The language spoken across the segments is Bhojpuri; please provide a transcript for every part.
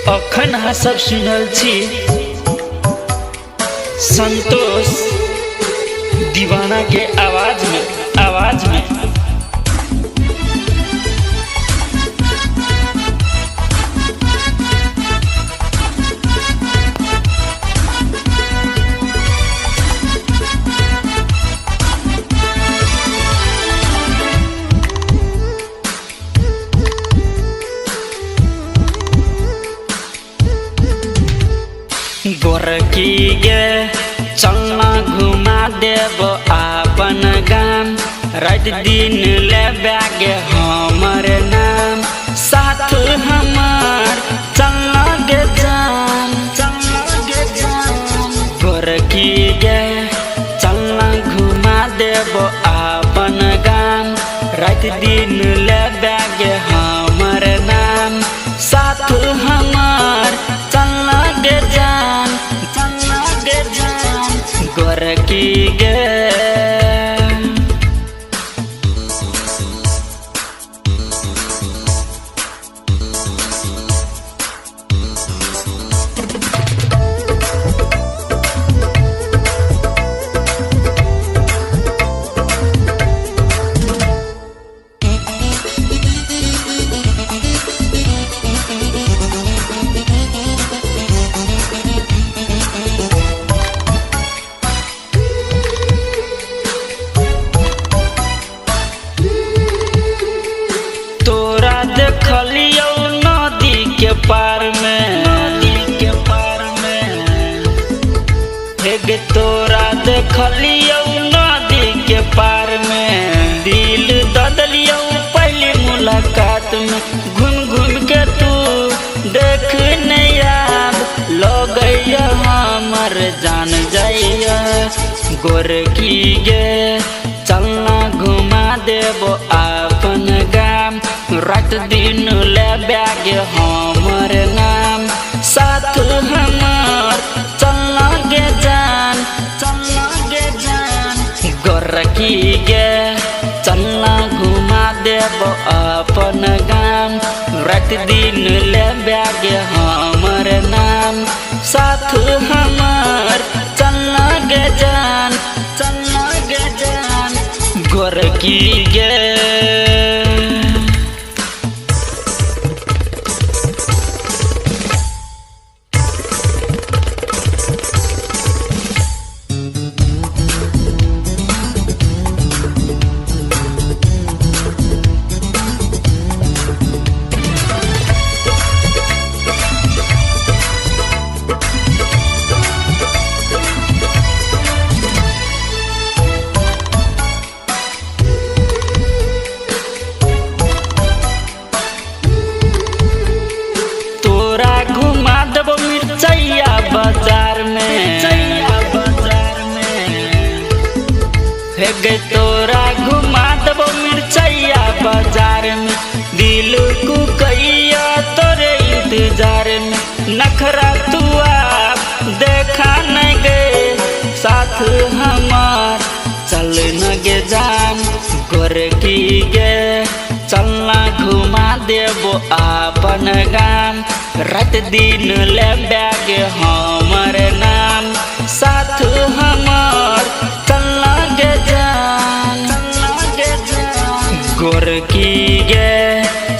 अखन हाँ सब सुनल छी संतोष दीवाना के आवाज में गोरकी गे चलना घुमा देव आपन गाम रात दिन ले बैग हमर नाम साथ हमार चलना गे जान गोरकी गे चलना घुमा देव आपन गाम रात दिन ले बैग हमर नाम साथ हमार चलना गे जान गोरकी गे देखलियो नदी के पार में हेगे तोरा देखलियो नदी के पार में दिल ददलियो पहली मुलाकात में घूम के तू देख नहीं याद लगैया हमर जान जाइया गोरकी गे चलना घुमा देव आपन गाम रात दिन ले बैग हमर नाम साथ हमार चलना गे जान गोरकी गे चलना घुमा देव अपन गाम रात दिन ले बैग हमर नाम साथ हमार चलना गे जान गोरकी गे मिर्चैया बाजार में हेगे तोरा घुमा देबो मिर्चैया बाजार में दिल को कैया तोरे इंतजार में नखरा तू आप देखा नहीं गे साथ हमार चल न गे जान गोरकी गे चलना घुमा देबो आपन गाम रात दिन ले बैग हमर नाम साथ हमार चलना गे जान गोरकी गे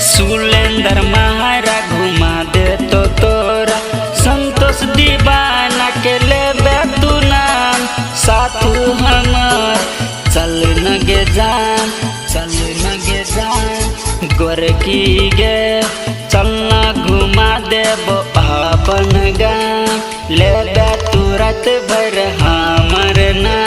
सुलेंदर महारा घुमा दे तो तोरा संतोष दीवाना के ले तू नाम साथ हमार चल न गे जान गोरकी गे चलना घुमा देव अपन गाम ले तू रात भर हमर नाम।